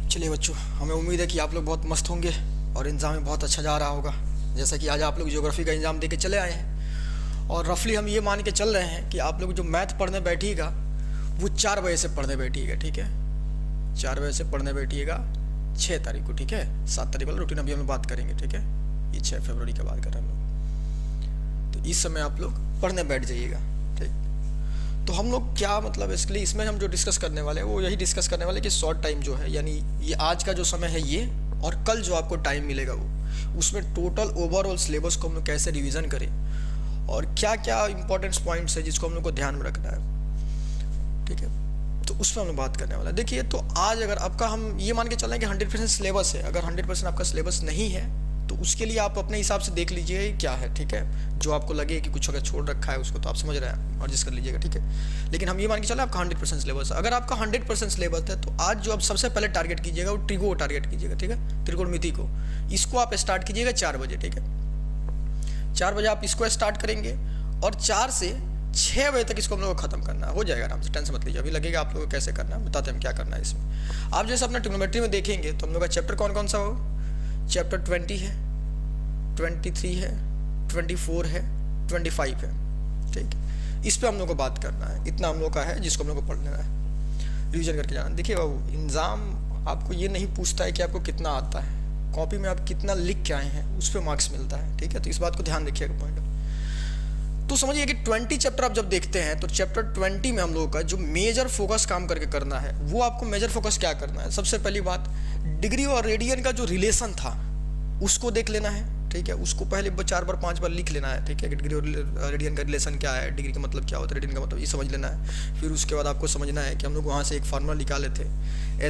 चलिए बच्चों, हमें उम्मीद है कि आप लोग बहुत मस्त होंगे और एग्ज़ाम में बहुत अच्छा जा रहा होगा। जैसा कि आज आप लोग ज्योग्राफी का एग्ज़ाम दे के चले आए हैं और रफली हम ये मान के चल रहे हैं कि आप लोग जो मैथ पढ़ने बैठिएगा वो 4 बजे से पढ़ने बैठिएगा, ठीक है। 4 बजे से पढ़ने बैठिएगा 6 तारीख को, ठीक है। 7 तारीख वाला रूटीन अभी हम बात करेंगे, ठीक है। ये 6 फरवरी का बात कर रहे हैं हम लोग। तो इस समय आप लोग पढ़ने बैठ जाइएगा, ठीक। तो हम लोग क्या मतलब इसलिए इसमें हम जो डिस्कस करने वाले हैं वो यही डिस्कस करने वाले कि शॉर्ट टाइम जो है, यानी ये आज का जो समय है ये, और कल जो आपको टाइम मिलेगा वो, उसमें टोटल ओवरऑल सिलेबस को हम लोग कैसे रिवीजन करें और क्या क्या इंपॉर्टेंट पॉइंट्स है जिसको हम लोग को ध्यान में रखना है, ठीक है। तो उस पर हम लोग बात करने वाला है। देखिए, तो आज अगर आपका हम ये मान के चल रहे हैं कि 100% सिलेबस है, अगर 100% आपका सिलेबस नहीं है तो उसके लिए आप अपने हिसाब से देख लीजिए क्या है, ठीक है। जो आपको लगे कि कुछ अगर छोड़ रखा है उसको तो आप समझ रहे हैं, एडजस्ट कर लीजिएगा, ठीक है। लेकिन हम ये मान के चले आपका 100% सिलेबस है। अगर आपका 100% सिलेबस है तो आज जो आप सबसे पहले टारगेट कीजिएगा वो ट्रिगो टारगेट कीजिएगा, ठीक है। त्रिकोणमिति को, इसको आप स्टार्ट कीजिएगा 4 बजे, ठीक है। 4 बजे आप इसको स्टार्ट करेंगे और 4 से 6 बजे तक इसको हम लोग को खत्म करना हो जाएगा आराम से, टेंशन मत लीजिए। अभी लगेगा आप लोगों को कैसे करना है, बताते हैं क्या करना है इसमें। आप जैसे अपना ट्रिग्नोमेट्री में देखेंगे तो हम लोग का चैप्टर कौन कौन सा हो, चैप्टर 20 है, 23 है, 24 है, 25 है, ठीक है। इस पे हम लोग को बात करना है, इतना हम लोग का है जिसको हम लोग को पढ़ लेना है, रिवीजन करके जाना। देखिए बाबू, एग्जाम आपको ये नहीं पूछता है कि आपको कितना आता है, कॉपी में आप कितना लिख के आए हैं उस पर मार्क्स मिलता है, ठीक है। तो इस बात को ध्यान रखिएगा पॉइंट। तो समझिए कि 20 चैप्टर आप जब देखते हैं तो चैप्टर 20 में हम लोगों का जो मेजर फोकस काम करके करना है, वो आपको मेजर फोकस क्या करना है। सबसे पहली बात, डिग्री और रेडियन का जो रिलेशन था उसको देख लेना है, ठीक है। उसको पहले 4 बार 5 बार लिख लेना है, ठीक है। डिग्री और रेडियन का रिलेशन क्या है, डिग्री का मतलब क्या होता है, रेडियन का मतलब ये समझ लेना है। फिर उसके बाद आपको समझना है कि हम लोग वहाँ से एक फार्मूला निकाले थे,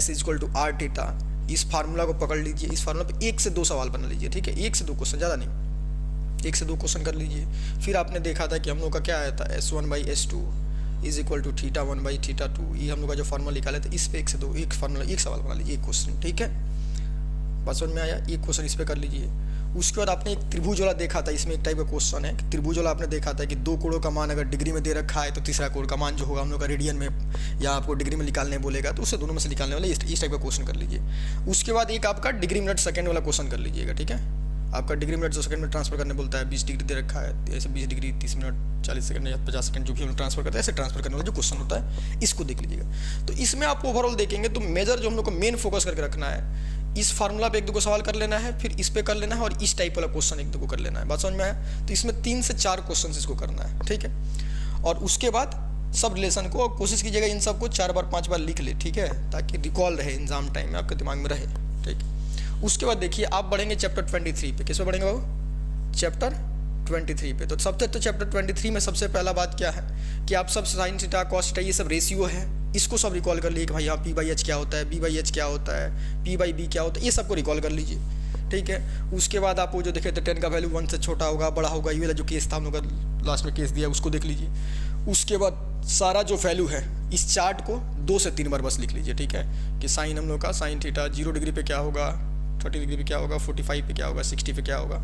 S=R थीटा। इस फार्मूला को पकड़ लीजिए, इस फार्मूला पे 1 से 2 सवाल बना लीजिए, ठीक है। 1 से 2 क्वेश्चन, ज़्यादा नहीं, 1 से 2 क्वेश्चन कर लीजिए। फिर आपने देखा था कि हम लोग का क्या आया था, S1/S2 = थीटा 1/θ2। ये हम लोग का जो फार्मूला निकाले थे, इस पे 1 से 2 एक फार्मूला, एक सवाल बना लीजिए, एक क्वेश्चन, ठीक है। बात समझ में आया, एक क्वेश्चन इस पे कर लीजिए। उसके बाद आपने एक त्रिभुज वाला देखा था, इसमें एक टाइप का क्वेश्चन है कि त्रिभुज वाला आपने देखा था कि 2 कोणों का मान अगर डिग्री में दे रखा है तो तीसरा कोण का मान जो होगा हम लोग का रेडियन में या आपको डिग्री में निकालने बोलेगा तो उससे दोनों में से निकालने वाले इस टाइप का क्वेश्चन कर लीजिए। उसके बाद एक आपका डिग्री मिनट सेकंड वाला क्वेश्चन कर लीजिएगा, ठीक है। आपका डिग्री मिनट जो सेकंड में ट्रांसफर करने बोलता है, 20 डिग्री दे रखा है, ऐसे 20 डिग्री 30 मिनट 40 सेकंड या 50 सेकंड जो भी हम ट्रांसफर करते हैं, ऐसे ट्रांसफर करने वाला जो क्वेश्चन होता है इसको देख लीजिएगा। तो इसमें आप ओवरऑल देखेंगे तो मेजर जो हम लोग को मेन फोकस करके रखना है, इस फार्मूला पे 1-2 को सवाल कर लेना है, फिर इस पे कर लेना है और इस टाइप वाला क्वेश्चन 1-2 को कर लेना है। बात समझ में आया। तो इसमें 3 से 4 क्वेश्चन इसको करना है, ठीक है। और उसके बाद सब रिलेशन को कोशिश कीजिएगा इन सबको 4 बार 5 बार लिख ले, ठीक है, ताकि रिकॉल रहे एग्जाम टाइम में आपके दिमाग में रहे, ठीक। उसके बाद देखिए आप बढ़ेंगे चैप्टर 23 पे। किस पे बढ़ेंगे बाबू, चैप्टर 23 पे। तो सबसे तो चैप्टर 23 में सबसे पहला बात क्या है कि आप सब साइन थीटा कॉस थीटा ये सब रेशियो है, इसको सब रिकॉल कर लीजिए कि भाई यहाँ P/H क्या होता है, B/H क्या होता है, P/B क्या होता है, ये सबको रिकॉल कर लीजिए, ठीक है। उसके बाद आप वो जो देखे थे 10 का वैल्यू 1 से छोटा होगा बड़ा होगा, ये वाला जो केस था हम लोग का लास्ट में केस दिया उसको देख लीजिए। उसके बाद सारा जो वैल्यू है इस चार्ट को 2 से 3 बार बस लिख लीजिए, ठीक है। कि साइन हम लोग का साइन थीटा 0 डिग्री पे क्या होगा, 30 डिग्री पे क्या होगा, 45 पे क्या होगा, 60 पे क्या होगा,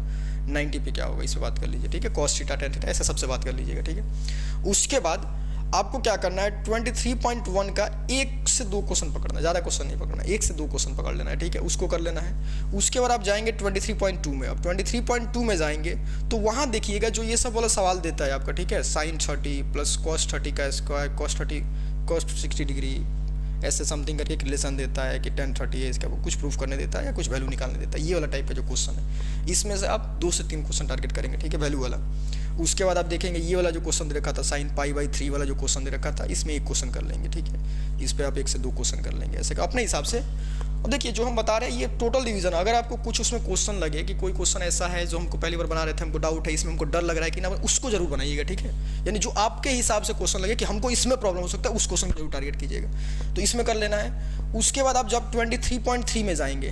90 पे क्या होगा, इस पर बात कर लीजिए, ठीक है। कॉस थीटा tan थीटा ऐसा सबसे बात कर लीजिएगा, ठीक है। उसके बाद आपको क्या करना है, 23.1 का 1 से 2 क्वेश्चन पकड़ना है, ज़्यादा क्वेश्चन नहीं पकड़ना है, 1 से 2 क्वेश्चन पकड़ लेना है, ठीक है। उसको कर लेना है। उसके बाद आप जाएंगे 23.2 में। अब 23.2 में जाएंगे तो वहाँ देखिएगा जो ये सब वाला सवाल देता है आपका, ठीक है। साइन 30 प्लस कॉस 30 का स्क्वायर, कॉस 60 डिग्री, ऐसे समथिंग करके एक रिलेशन देता है कि 10-30 है, इसका वो कुछ प्रूफ करने देता है या कुछ वैल्यू निकालने देता है, ये वाला टाइप का जो क्वेश्चन है। इसमें से आप 2 से 3 क्वेश्चन टारगेट करेंगे, ठीक है, वैल्यू वाला। उसके बाद आप देखेंगे ये वाला जो क्वेश्चन दे रखा था साइन π/3 वाला जो क्वेश्चन दे रखा था, इसमें 1 क्वेश्चन कर लेंगे, ठीक है। इस पर आप 1 से 2 क्वेश्चन कर लेंगे, ऐसे अपने हिसाब से। और देखिए जो हम बता रहे हैं ये टोटल डिवीजन, अगर आपको कुछ उसमें क्वेश्चन लगे कि कोई क्वेश्चन ऐसा है जो हमको पहली बार बना रहे थे, हमको डाउट है, इसमें हमको डर लग रहा है कि ना, उसको जरूर बनाइएगा, ठीक है। यानी जो आपके हिसाब से क्वेश्चन लगे कि हमको इसमें प्रॉब्लम हो सकता है, उस क्वेश्चन को जरूर टारगेट कीजिएगा, तो इसमें कर लेना है। उसके बाद आप जब 23.3 में जाएंगे,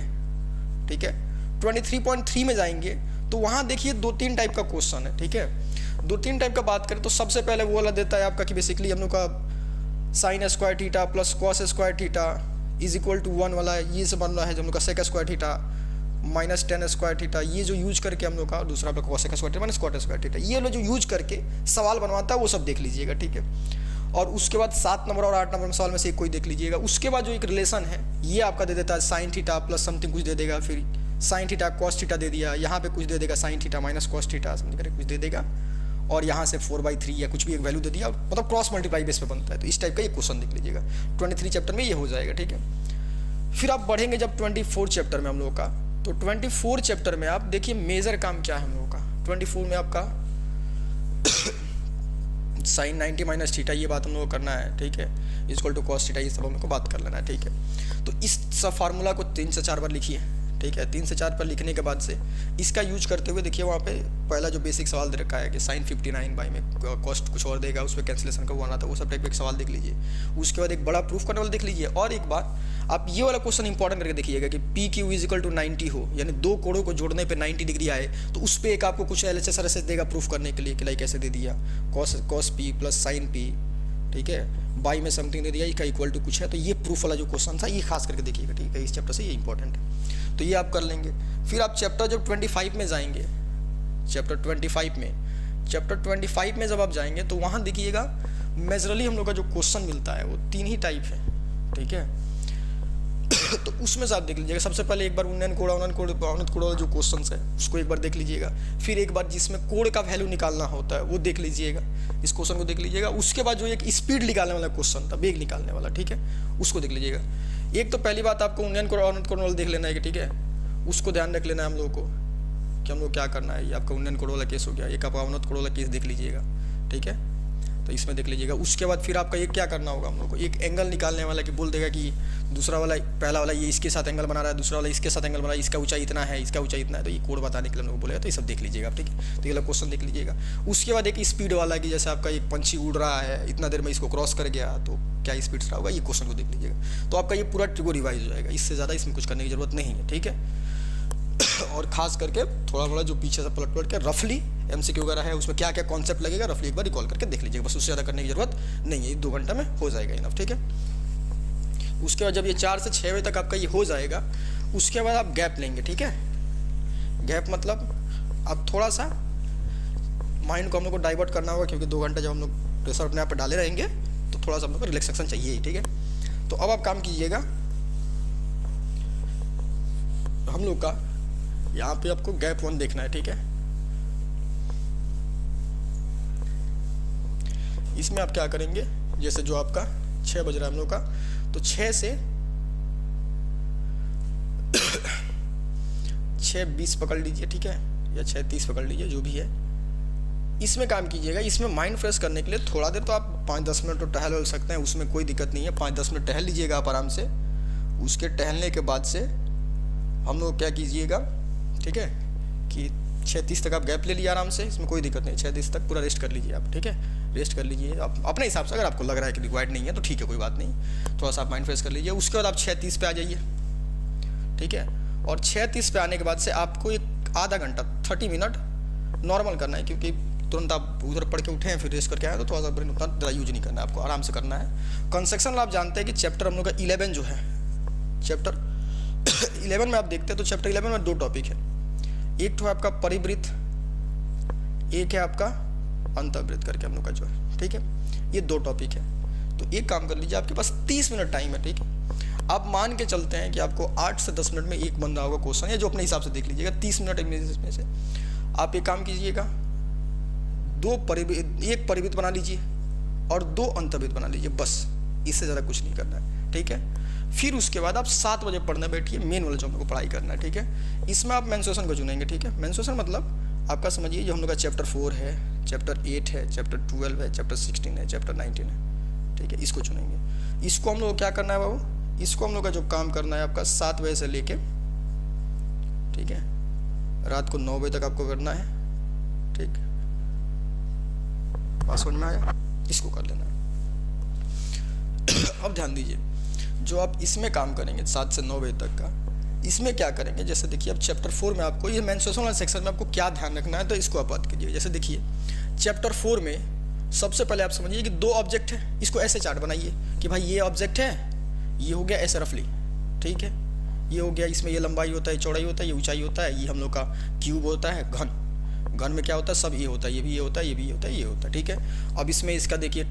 ठीक है, 23.3 में जाएंगे तो वहाँ देखिए 2-3 टाइप का क्वेश्चन है, ठीक है। 2-3 टाइप का बात करें तो सबसे पहले वो वाला देता है आपका कि बेसिकली हम लोग का sine square theta plus cos square theta =1 वाला, ये सब बनना है जो हम लोग का sec square theta minus 10 square theta, ये जो यूज करके हम लोग का दूसरा cos square theta minus cot square theta, ये लोग जो यूज करके सवाल बनवाता है वो सब देख लीजिएगा, ठीक है। और उसके बाद 7 नंबर और 8 नंबर में सवाल में से एक कोई देख लीजिएगा। उसके बाद जो एक रिलेशन है ये आपका दे देता है साइन थीटा प्लस समथिंग कुछ दे देगा, फिर साइन थीटा कॉस थीटा दे दिया, यहाँ पे कुछ दे देगा sine theta minus cos theta समझ कर कुछ दे देगा, और यहाँ से 4/3 या कुछ भी एक वैल्यू दे दिया, मतलब क्रॉस मल्टीप्लाई बेस पे बनता है। तो इस टाइप का ये क्वेश्चन देख लीजिएगा 23 चैप्टर में ये हो जाएगा, ठीक है। फिर आप बढ़ेंगे जब 24 चैप्टर में हम लोग का, तो 24 चैप्टर में आप देखिए मेजर काम क्या है हम लोगों का। 24 में आपका साइन 90 माइनस थीटा ये बात हम लोग को करना है, ठीक है, इक्वल टू कॉस थीटा, ये सब हम लोग को बात कर लेना है, ठीक है। तो इस सब फार्मूला को 3 से 4 बार लिखिए, ठीक है। 3 से 4 पर लिखने के बाद से इसका यूज करते हुए देखिए वहाँ पे पहला जो बेसिक सवाल दे रखा है कि साइन 59 बाई में कॉस्ट कुछ और देगा, उस पर कैंसिलेशन का वो आना था, वो सब टाइप का एक सवाल देख लीजिए। उसके बाद एक बड़ा प्रूफ करने वाला देख लीजिए, और एक बार आप ये वाला क्वेश्चन इंपॉर्टेंट करके देखिएगा कि P Q is equal to 90 हो, यानी 2 कोणों को जोड़ने पे 90 डिग्री आए, तो उस पर एक आपको कुछ एलएचएस आरएचएस देगा प्रूफ करने के लिए कि लाइक ऐसे दे दिया cos P plus sign P, ठीक है, बाई में समथिंग दे दिया, इसका इक्वल टू कुछ है। तो ये प्रूफ वाला जो क्वेश्चन था ये खास करके देखिएगा, ठीक है, इस चैप्टर से ये इंपॉर्टेंट है, तो ये आप कर लेंगे। फिर आप चैप्टर जब 25 में जाएंगे, चैप्टर 25 में जब आप जाएंगे तो वहाँ देखिएगा मेजरली हम लोग का जो क्वेश्चन मिलता है वो 3 ही टाइप है, ठीक है। तो उसमें से आप देख लीजिएगा, सबसे पहले एक बार उन्नयन कोड वाला जो क्वेश्चन है उसको एक बार देख लीजिएगा। फिर एक बार जिसमें कोड का वैल्यू निकालना होता है वो देख लीजिएगा, इस क्वेश्चन को देख लीजिएगा। उसके बाद जो एक स्पीड निकालने वाला क्वेश्चन था, वेग निकालने वाला, ठीक है, उसको देख लीजिएगा। एक तो पहली बात आपको उन्नयन कोड वाला देख लेना है, ठीक है, उसको ध्यान रख लेना है हम लोग को कि हम लोग क्या करना है। ये आपका उन्नयन कोड वाला केस हो गया, एक आपका अवनत कोड वाला केस देख लीजिएगा, ठीक है, तो इसमें देख लीजिएगा। उसके बाद फिर आपका ये क्या करना होगा हम लोग को, एक एंगल निकालने वाला कि बोल देगा कि दूसरा वाला, पहला वाला ये इसके साथ एंगल बना रहा है, दूसरा वाला इसके साथ एंगल बना रहा है, इसका ऊंचाई इतना है, इसका ऊंचाई इतना है, तो ये कोड बताने के लिए हम लोग बोलेगा, तो ये सब देख लीजिएगा आप, ठीक है। तो ये वाला क्वेश्चन देख लीजिएगा। उसके बाद एक स्पीड वाला कि जैसे आपका एक पंछी उड़ रहा है, इतना देर में इसको क्रॉस कर गया तो क्या स्पीड से रहा होगा, ये क्वेश्चन को देख लीजिएगा। तो आपका ये पूरा ट्रिगो रिवाइज हो जाएगा, इससे ज़्यादा इसमें कुछ करने की जरूरत नहीं है, ठीक है। और खास करके थोड़ा जो पीछे से पलट के रफली एमसीक्यू वगैरह है उसमें क्या क्या कॉन्सेप्ट लगेगा रफली एक बार रिकॉल करके देख लीजिएगा, बस उससे ज़्यादा करने की जरूरत नहीं है, 2 घंटा में हो जाएगा इनफ, ठीक है। उसके बाद जब ये 4 से 6 बजे तक आपका ये हो जाएगा, उसके बाद आप गैप लेंगे, ठीक है। गैप मतलब आप थोड़ा सा माइंड को हम लोग को डाइवर्ट करना होगा, क्योंकि 2 घंटे जब हम लोग प्रेशर अपने आप पे डाले रहेंगे तो थोड़ा सा हम लोग को रिलैक्सेशन चाहिए, ठीक है। तो अब आप काम कीजिएगा, हम लोग का यहाँ पे आपको गैप 1 देखना है, ठीक है। इसमें आप क्या करेंगे, जैसे जो आपका 6 बज रहा है हम लोग का, तो 6 से 6:20 पकड़ लीजिए, ठीक है, या 6:30 पकड़ लीजिए, जो भी है। इसमें काम कीजिएगा, इसमें माइंड फ्रेश करने के लिए थोड़ा देर तो आप 5-10 मिनट तो टहल सकते हैं, उसमें कोई दिक्कत नहीं है। 5-10 मिनट टहल लीजिएगा आप आराम से। उसके टहलने के बाद से हम लोग क्या कीजिएगा, ठीक है, कि 6:30 तक आप गैप ले लीजिए आराम से, इसमें कोई दिक्कत नहीं, 6:30 तक पूरा रेस्ट कर लीजिए आप, ठीक है, रेस्ट कर लीजिए आप अपने हिसाब से। अगर आपको लग रहा है कि रिक्वायर्ड नहीं है तो ठीक है, कोई बात नहीं, थोड़ा सा आप माइंड फ्रेश कर लीजिए। उसके बाद आप 6:30 पे आ जाइए, ठीक है, और 6:30 पे आने के बाद से आपको एक आधा घंटा 30 मिनट नॉर्मल करना है, क्योंकि तुरंत आप उधर पढ़ के उठे हैं फिर रेस्ट करके आए तो थोड़ा सा ब्रेन उतना ज़्यादा यूज नहीं करना है, आपको आराम से करना है। कंसेक्शन आप जानते हैं कि चैप्टर हम लोग का 11 जो है, चैप्टर 11 में आप देखते हैं तो चैप्टर 11 में 2 टॉपिक है, एक तो है आपका परिवृत्त, एक है आपका अंतर्वृत्त करके हम लोग का जो है, ठीक है, ये 2 टॉपिक है। तो एक काम कर लीजिए, आपके पास 30 मिनट टाइम है, ठीक है। आप मान के चलते हैं कि आपको 8 से 10 मिनट में एक बन रहा होगा क्वेश्चन, या जो अपने हिसाब से देख लीजिएगा, 30 मिनट में से आप एक काम कीजिएगा, एक परिवृत्त बना लीजिए और 2 अंतर्वृत्त बना लीजिए, बस, इससे ज़्यादा कुछ नहीं करना है, ठीक है। फिर उसके बाद आप 7 बजे पढ़ने बैठिए, मेन वाले जो हम लोग को पढ़ाई करना है, ठीक है। इसमें आप मेंस्ट्रुएशन को चुनेंगे, ठीक है। मेंस्ट्रुएशन मतलब आपका समझिए जो हम लोग का चैप्टर 4 है, चैप्टर 8 है, चैप्टर 12 है, चैप्टर 16 है, चैप्टर 19 है, ठीक है, इसको चुनेंगे। इसको हम लोग क्या करना है बाबू, इसको हम लोग का जो काम करना है आपका 7 बजे से लेके, ठीक है, रात को 9 बजे तक आपको करना है, ठीक, बात समझ में आया, इसको कर लेना है। अब ध्यान दीजिए, जो आप इसमें काम करेंगे 7 से 9 बजे तक का, इसमें क्या करेंगे, जैसे देखिए अब चैप्टर 4 में आपको ये मेंस्ट्रुएशन वाला सेक्शन में आपको क्या ध्यान रखना है, तो इसको आप बात कीजिए। जैसे देखिए चैप्टर 4 में सबसे पहले आप समझिए कि 2 ऑब्जेक्ट है, इसको ऐसे चार्ट बनाइए कि भाई ये ऑब्जेक्ट है, ये हो गया ऐसे रफली, ठीक है, ये हो गया, इसमें ये लंबाई होता है, चौड़ाई होता है, ये ऊंचाई होता है, ये हम लोग का क्यूब होता है, घन में क्या होता है, सब ये होता है, ये भी ये होता है, ये भी ये होता है, ये होता है, ठीक है। अब इसमें इसका देखिए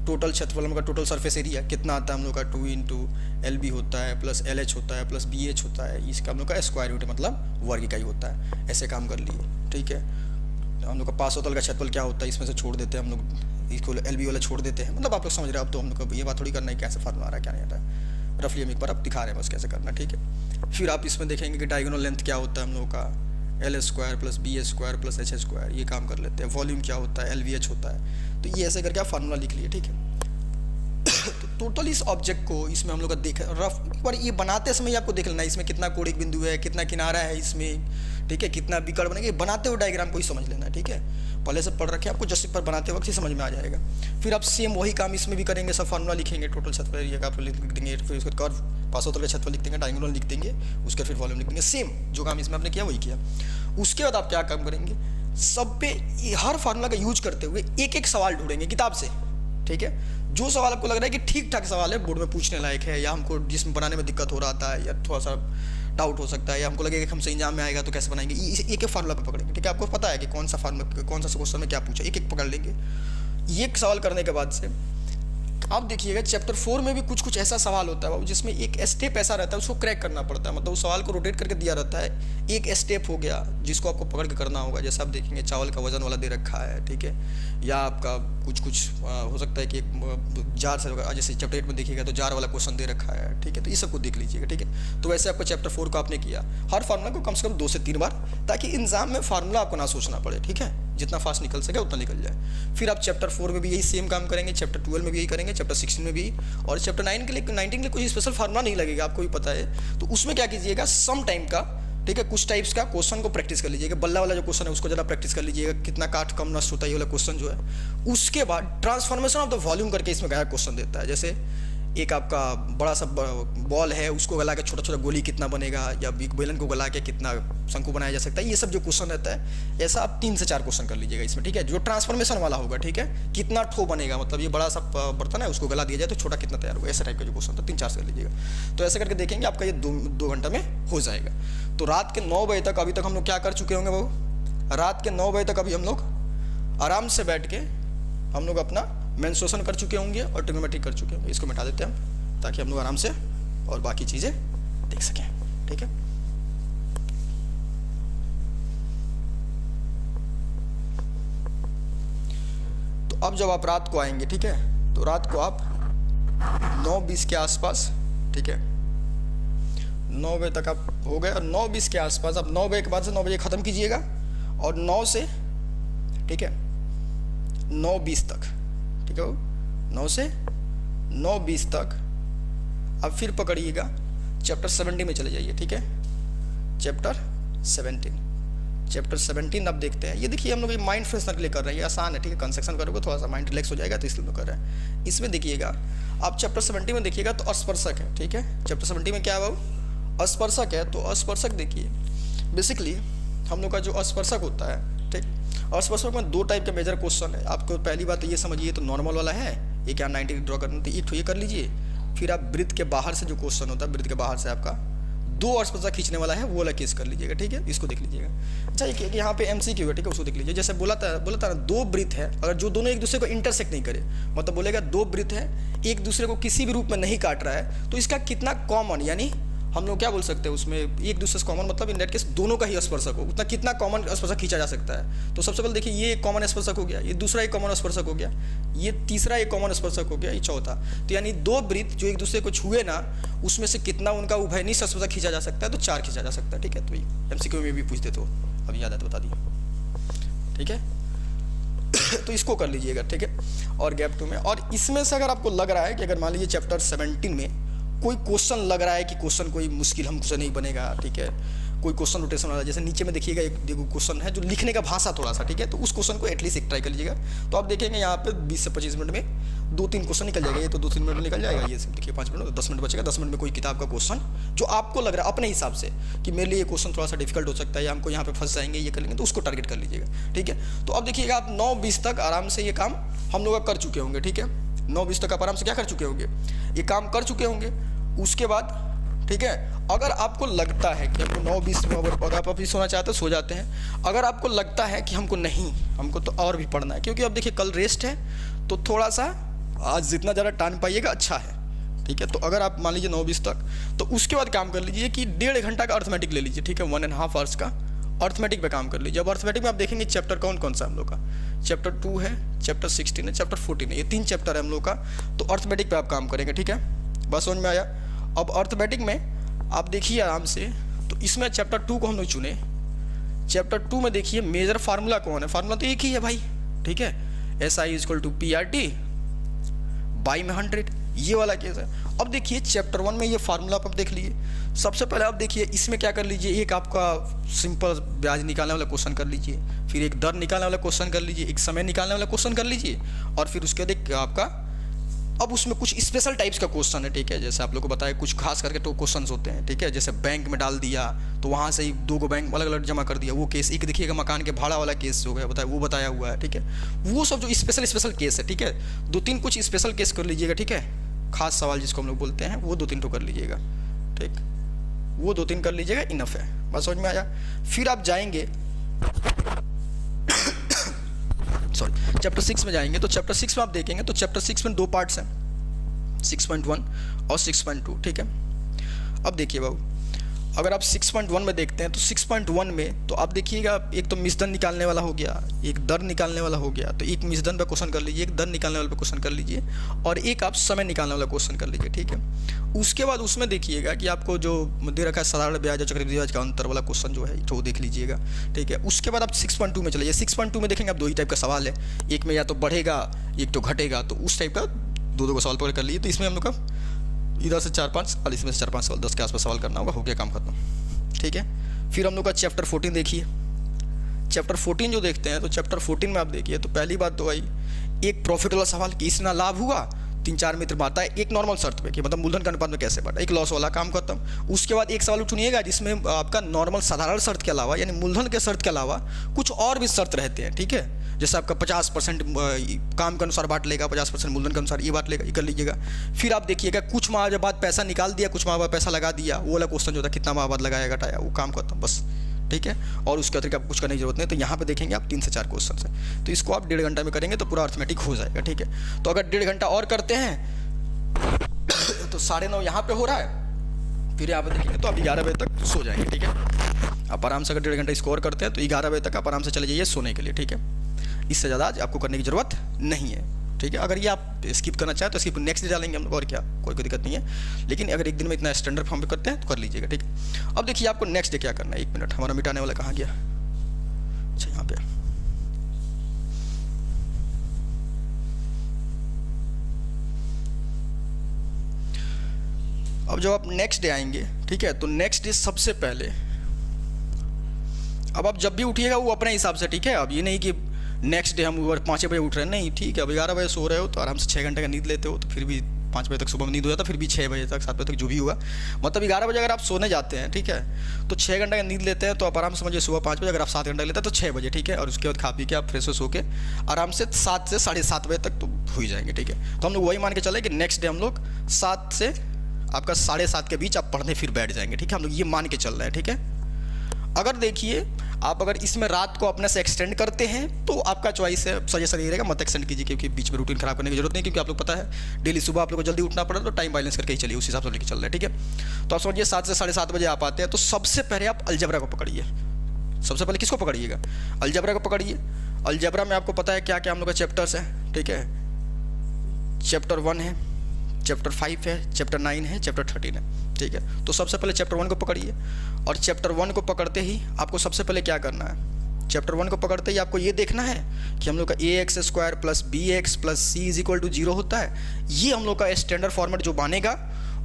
टोटल क्षेत्रफल हम लोग का, टोटल सरफेस एरिया कितना आता है हम लोग का, 2 इंटू LB होता है प्लस LH होता है प्लस BH होता है, इसका हम लोग का स्क्वायर रूट मतलब वर्ग इकाई होता है। ऐसे काम कर लिए, ठीक है। हम लोग का पार्श्वतल का क्षेत्रफल क्या होता है, इसमें से छोड़ देते हैं हम लोग, इसको LB वाला छोड़ देते हैं, मतलब आप लोग समझ रहे हो। अब तो हम लोग को ये बात थोड़ी करना है कैसे फार्मूला आ रहा है क्या नहीं आता है, रफली हम एक बार अब दिखा रहे हैं बस कैसे करना, ठीक है। फिर आप इसमें देखेंगे कि डायगोनल लेंथ क्या होता है हम लोग का, LH square plus BH square plus HH square, ये काम कर लेते हैं। वॉल्यूम क्या होता है, LVH होता है। तो ये ऐसे करके आप फार्मूला लिख लिए, ठीक है। तो टोटल इस ऑब्जेक्ट को इसमें हम लोग का देख रफ एक बार ये बनाते समय आपको देख लेना है इसमें कितना कोणिक बिंदु है, कितना किनारा है इसमें, ठीक है, कितना विकर्ण बनेगा, बनाते हुए डायग्राम को ही समझ लेना है, ठीक है। पहले से पढ़ रखे आपको, जस्ट पर बनाते वक्त ही समझ में आ जाएगा। फिर आप सेम वही काम इसमें भी करेंगे, सब फार्मूला लिखेंगे, टोटल क्षेत्रफल एरिया का आप लिख देंगे, फिर उसका कर्व पार्श्वतल का क्षेत्रफल लिख देंगे, डायगोनल लिख देंगे, उसका फिर वॉल्यूम लिख देंगे। सेम जो काम इसमें आपने किया वही किया। उसके बाद आप क्या काम करेंगे, सब पे हर फार्मूला का यूज करते हुए एक एक सवाल ढूंढेंगे किताब से, ठीक है। जो सवाल आपको लग रहा है कि ठीक ठाक सवाल है, बोर्ड में पूछने लायक है, या हमको जिसमें बनाने में दिक्कत हो रहा था या थोड़ा सा डाउट हो सकता है, या हमको लगेगा कि हमसे एग्जाम में आएगा तो कैसे बनाएंगे, इसे एक एक फार्मूला पे पकड़ेंगे, ठीक है। आपको पता है कि कौन सा फार्मूला कौन सा क्वेश्चन में क्या पूछा, एक एक पकड़ लेंगे। ये सवाल करने के बाद से आप देखिएगा चैप्टर 4 में भी कुछ कुछ ऐसा सवाल होता है बाबू जिसमें एक स्टेप ऐसा रहता है उसको क्रैक करना पड़ता है, मतलब उस सवाल को रोटेट करके दिया रहता है। एक स्टेप हो गया जिसको आपको पकड़ के करना होगा, जैसे आप देखेंगे चावल का वजन वाला दे रखा है, ठीक है, या आपका कुछ हो सकता है कि एक जार से, जैसे चैप्टर 8 में देखिएगा तो जार वाला क्वेश्चन दे रखा है, ठीक है। तो ये सब को देख लीजिएगा, ठीक है। तो वैसे आपको चैप्टर 4 को आपने किया, हर फार्मूला को कम से कम 2 से 3 बार, ताकि एग्जाम में फार्मूला आपको ना सोचना पड़े, ठीक है। जितना फास्ट निकल सके उतना निकल जाए। फिर आप चैप्टर 4 में भी यही सेम काम करेंगे, चैप्टर 12 में भी यही करेंगे, चैप्टर 16 में भी, और चैप्टर 19 के लिए कोई स्पेशल फार्मूला नहीं लगेगा, आपको भी पता है। तो उसमें क्या कीजिएगा, सम टाइम का, ठीक है, कुछ टाइप्स का क्वेश्चन को प्रैक्टिस कर लीजिएगा। बल्ला वाला जो क्वेश्चन है उसको जरा प्रैक्टिस कर लीजिएगा, कितना काठ कम नष्ट होता है ये वाला क्वेश्चन जो है। उसके बाद ट्रांसफॉर्मेशन ऑफ द वॉल्यूम करके इसमें क्या क्वेश्चन देता है, जैसे एक आपका बड़ा सा बॉल है, उसको गला के छोटा छोटा गोली कितना बनेगा, या बिग बेलन को गला के कितना शंकु बनाया जा सकता है, ये सब जो क्वेश्चन रहता है, ऐसा आप 3 से 4 क्वेश्चन कर लीजिएगा इसमें, ठीक है। जो ट्रांसफॉर्मेशन वाला होगा, ठीक है, कितना ठो बनेगा, मतलब ये बड़ा सा बर्तन है उसको गला दिया जाए तो छोटा कितना तैयार होगा, ऐसा टाइप का जो क्वेश्चन था 3-4 कर लीजिएगा। तो ऐसे करके देखेंगे आपका ये 2 घंटा में हो जाएगा। तो रात के 9 बजे तक अभी तक हम लोग क्या कर चुके होंगे बाबू, रात के 9 बजे तक अभी हम लोग आराम से बैठ के हम लोग अपना मेंस्ट्रुएशन कर चुके होंगे और ट्रिग्नोमेट्री कर चुके होंगे। इसको मिटा देते हैं हम, ताकि हम लोग आराम से और बाकी चीज़ें देख सकें, ठीक है। तो अब जब आप रात को आएंगे, ठीक है, तो रात को आप 9:20 के आसपास, ठीक है, 9 बजे तक आप हो गए, और 9:20 के आसपास आप 9 बजे के बाद से 9 बजे ख़त्म कीजिएगा, और 9 से, ठीक है, 9:20 तक, ठीक है, 9 से 9:20 तक अब फिर पकड़िएगा, चैप्टर 17 में चले जाइए, ठीक है। चैप्टर 17 अब देखते हैं। ये देखिए हम लोग ये माइंड फ्रेशनर के लिए कर रहे हैं, ये आसान है, ठीक है। कंस्ट्रक्शन करोगे थोड़ा सा माइंड रिलैक्स हो जाएगा, तो इसलिए कर रहे हैं। इसमें देखिएगा आप चैप्टर 17 में देखिएगा तो स्पर्शक है, ठीक है। चैप्टर 17 में क्या है बाबू, स्पर्शक है। तो स्पर्शक देखिए, बेसिकली हम लोग का जो स्पर्शक होता है, ठीक, स्पर्शक में 2 टाइप का मेजर क्वेश्चन है। आपको पहली बात तो ये समझिए, तो नॉर्मल वाला है, ये क्या 90 डिग्री ड्रॉ करना, तो ये कर लीजिए। फिर आप वृत्त के बाहर से जो क्वेश्चन होता है, वृत्त के बाहर से आपका 2 स्पर्शक खींचने वाला है, वो वाला केस कर लीजिएगा, ठीक है। इसको देख लीजिएगा। अच्छा, एक यहाँ पे MCQ है, ठीक है, उसको देख लीजिए। जैसे बोला था ना, 2 वृत्त है, अगर जो दोनों एक दूसरे को इंटरसेक्ट नहीं करे, मतलब बोलेगा 2 वृत्त है, एक दूसरे को किसी भी रूप में नहीं काट रहा है, तो इसका कितना कॉमन, यानी हम लोग क्या बोल सकते हैं उसमें, एक दूसरे से कॉमन मतलब इन दैट केस दोनों का ही स्पर्शक हो, उतना कितना कॉमन स्पर्शक खींचा जा सकता है। तो सबसे पहले देखिए, ये एक कॉमन स्पर्शक हो गया, ये दूसरा एक कॉमन स्पर्शक हो गया, ये तीसरा एक कॉमन स्पर्शक हो गया, ये चौथा। तो यानी 2 वृत्त जो एक दूसरे को छुए ना, उसमें से कितना उनका उभयनिष्ठ स्पर्शक खींचा जा सकता है, तो 4 खींचा जा सकता है, ठीक है। तो MCQ में भी पूछते तो अभी याद है तो बता दिए, ठीक है। तो इसको कर लीजिएगा, ठीक है। और गैप 2 में, और इसमें से अगर आपको लग रहा है कि अगर मान लीजिए चैप्टर 17 में कोई क्वेश्चन लग रहा है कि क्वेश्चन कोई मुश्किल हमसे नहीं बनेगा, ठीक है, कोई क्वेश्चन रोटेशन वाला, जैसे नीचे में देखिएगा एक क्वेश्चन है जो लिखने का भाषा थोड़ा सा, ठीक है, तो उस क्वेश्चन को एटलीस्ट एक ट्राई कर लीजिएगा। तो आप देखेंगे यहाँ पे 20 से 25 मिनट में 2-3 क्वेश्चन निकल जाएगा। ये तो 2-3 मिनट में निकल जाएगा, ये सब देखिए 5 मिनट, तो 10 मिनट बचेगा। 10 मिनट में कोई किताब का क्वेश्चन जो आपको लग रहा है अपने हिसाब से कि मेरे लिए ये क्वेश्चन थोड़ा सा डिफिकल्ट हो सकता है, या हमको यहाँ पे फंस जाएंगे, ये कर लेंगे, तो उसको टारगेट कर लीजिएगा, ठीक है। तो अब देखिएगा आप 9:20 तक आराम से ये काम हम लोग कर चुके होंगे, ठीक है। 9:20 तक आप आराम से क्या कर चुके होंगे, ये काम कर चुके होंगे। उसके बाद, ठीक है, अगर आपको लगता है कि हमको 9:20 में अगर आप अभी सोना चाहते हैं सो जाते हैं, अगर आपको लगता है कि हमको तो और भी पढ़ना है, क्योंकि अब देखिए कल रेस्ट है, तो थोड़ा सा आज जितना ज़्यादा टाइम पाइएगा अच्छा है, ठीक है। तो अगर आप मान लीजिए 9:20 तक, तो उसके बाद काम कर लीजिए कि 1.5 घंटा का अर्थमेटिक ले लीजिए, ठीक है, 1.5 आवर्स का अर्थमेटिक पे काम कर लीजिए। अब अर्थमेटिक में आप देखेंगे चैप्टर कौन कौन सा हम लोग का, चैप्टर 2 है, चैप्टर 16 है, चैप्टर 14 है, ये 3 चैप्टर है हम लोग का। तो अर्थमेटिक पे आप काम करेंगे, ठीक है, बस समझ में आया। अब अर्थमेटिक में आप देखिए आराम से, तो इसमें चैप्टर 2 को हम लोग चुने। चैप्टर 2 में देखिए मेजर फार्मूला कौन है, फार्मूला तो एक ही है भाई, ठीक है, SI = PRT बाई में 100, ये वाला केस है। अब देखिए चैप्टर 1 में ये फार्मूला आप देख लीजिए। सबसे पहले आप देखिए इसमें क्या कर लीजिए, एक आपका सिंपल ब्याज निकालने वाला क्वेश्चन कर लीजिए, फिर एक दर निकालने वाला क्वेश्चन कर लीजिए, एक समय निकालने वाला क्वेश्चन कर लीजिए, और फिर उसके बाद आपका, अब उसमें कुछ स्पेशल टाइप्स का क्वेश्चन है, ठीक है, जैसे आप लोग को बताया कुछ खास करके तो क्वेश्चन होते हैं, ठीक है, जैसे बैंक में डाल दिया तो वहाँ से ही 2 को बैंक अलग अलग जमा कर दिया, वो केस। एक देखिएगा मकान के भाड़ा वाला केस हो गया, बताया वो बताया हुआ है, ठीक है, वो सब जो स्पेशल केस है, ठीक है, 2-3 कुछ स्पेशल केस कर लीजिएगा, ठीक है, खास सवाल जिसको हम लोग बोलते हैं, वो 2-3 तो कर लीजिएगा, ठीक, वो 2-3 कर लीजिएगा, इनफ है, बस समझ में आया। फिर आप जाएंगे सॉरी चैप्टर 6 में जाएंगे, तो चैप्टर 6 में आप देखेंगे तो चैप्टर 6 में 2 पार्ट्स हैं, 6.1 और 6.2, ठीक है। अब देखिए बाबू, अगर आप 6.1 में देखते हैं तो 6.1 में तो आप देखिएगा, एक तो मिश्रण निकालने वाला हो गया, एक दर निकालने वाला हो गया, तो एक मिश्रण पे क्वेश्चन कर लीजिए, एक दर निकालने वाले पे क्वेश्चन कर लीजिए, और एक आप समय निकालने वाला क्वेश्चन कर लीजिए, ठीक है। उसके बाद उसमें देखिएगा कि आपको जो दे रखा है साधारण ब्याज और चक्रवृद्धि ब्याज का अंतर वाला क्वेश्चन जो है तो वो देख लीजिएगा, ठीक है। उसके बाद आप 6.2 में चलिए। 6.2 में देखेंगे आप 2 ही टाइप का सवाल है, एक में या तो बढ़ेगा एक तो घटेगा, तो उस टाइप का 2 को सवाल पकड़ कर लीजिए। तो इसमें हम लोग का इधर से 4-5 और इसमें से 4-5 सवाल 10 के आसपास सवाल करना होगा, हो गया काम खत्म, ठीक है। फिर हम लोग का चैप्टर 14 देखिए। चैप्टर 14 जो देखते हैं तो चैप्टर 14 में आप देखिए तो पहली बात तो आई एक प्रॉफिट वाला सवाल कि इतना लाभ हुआ, 3-4 मित्र बांटा है एक नॉर्मल शर्त पे कि मतलब मूलधन के अनुपात में कैसे बांटा, एक लॉस वाला, काम खत्म। उसके बाद एक सवाल चुनिएगा जिसमें आपका नॉर्मल साधारण शर्त के अलावा यानी मूलधन के शर्त के अलावा कुछ और भी शर्त रहते हैं, ठीक है, जैसे आपका 50% काम के अनुसार बांट लेगा, 50% मूलधन के अनुसार ये बांट लेगा, ये कर लीजिएगा। फिर आप देखिएगा कुछ माह बाद पैसा निकाल दिया, कुछ माह बाद पैसा लगा दिया, वो वाला क्वेश्चन जो था कितना माह बाद लगाया घटाया, वो काम खत्म, बस, ठीक है। और उसके अतिरिक्त आपको कुछ करने की जरूरत नहीं। तो यहाँ पे देखेंगे आप 3 से 4 क्वेश्चन है, तो इसको आप 1.5 घंटा में करेंगे तो पूरा अर्थमेटिक हो जाएगा, ठीक है। तो अगर 1.5 घंटा और करते हैं तो 9:30 यहाँ पे हो रहा है, फिर यहाँ पे देखेंगे तो आप 11 बजे तक सो जाएंगे, ठीक है। आप आराम से अगर 1.5 घंटा स्कोर करते हैं तो 11 बजे तक आप आराम से चले जाइए सोने के लिए, ठीक है। इससे ज़्यादा आज आपको करने की ज़रूरत नहीं है, ठीक है। अगर ये आप स्किप करना चाहें तो स्किप नेक्स्ट डे डालेंगे हम लोग, और क्या, कोई दिक्कत नहीं है। लेकिन अगर एक दिन में इतना स्टैंडर्ड फॉर्म पे करते हैं तो कर लीजिएगा, ठीक है। अब देखिए आपको नेक्स्ट डे क्या करना है, 1 मिनट, हमारा मिटाने वाला कहाँ गया, अच्छा यहाँ पे। अब जब आप नेक्स्ट डे आएंगे, ठीक है, तो नेक्स्ट डे सबसे पहले अब आप जब भी उठिएगा वो अपने हिसाब से, ठीक है। अब ये नहीं कि नेक्स्ट डे हम 5 बजे उठ रहे हैं, नहीं, ठीक है। अब 11 बजे सो रहे हो तो आराम से 6 घंटे का नींद लेते हो तो फिर भी 5 बजे तक सुबह में नींद हो जाता, फिर भी 6 बजे तक 7 बजे तक जो भी हुआ, मतलब 11 बजे अगर आप सोने जाते हैं, ठीक है, तो 6 घंटे का नींद लेते हैं तो आप आराम से समझिए सुबह 5 बजे, अगर आप 7 घंटे लेते हैं तो 6 बजे, ठीक है। और उसके बाद खा पी के आप फ्रेश हो के आराम से 7 से 7:30 बजे तक तो हो ही जाएंगे, ठीक है। तो हम लोग वही मान के चले कि नेक्स्ट डे हम लोग 7 से आपका 7:30 के बीच आप पढ़ने फिर बैठ जाएंगे, ठीक है। हम लोग ये मान के चल रहे हैं, ठीक है। अगर देखिए आप अगर इसमें रात को अपने से एक्सटेंड करते हैं तो आपका चॉइस है, सजेशन ये रहेगा मत एक्सटेंड कीजिए, क्योंकि बीच में रूटीन खराब करने की जरूरत नहीं, क्योंकि आप लोग पता है डेली सुबह आप लोग को जल्दी उठना पड़ा तो टाइम बैलेंस करके ही चलिए, उस हिसाब से लेके चल रहे हैं, ठीक है। तो आप समझिए 7 से 7:30 बजे आप आते हैं तो सबसे पहले आप अलजबरा को पकड़िए। सबसे पहले किसको पकड़िएगा, अलजबरा को पकड़िए। अलजबरा में आपको पता है क्या क्या हम लोग का चैप्टर्स है, ठीक है। चैप्टर 1 है, चैप्टर 5 है, चैप्टर 9 है, चैप्टर 13 है, ठीक है। तो सबसे पहले चैप्टर 1 को पकड़िए, और चैप्टर 1 को पकड़ते ही आपको सबसे पहले क्या करना है, चैप्टर 1 को पकड़ते ही आपको ये देखना है कि हम लोग का ax² + bx + c = 0 होता है। ये हम लोग का स्टैंडर्ड फॉर्मेट जो बनेगा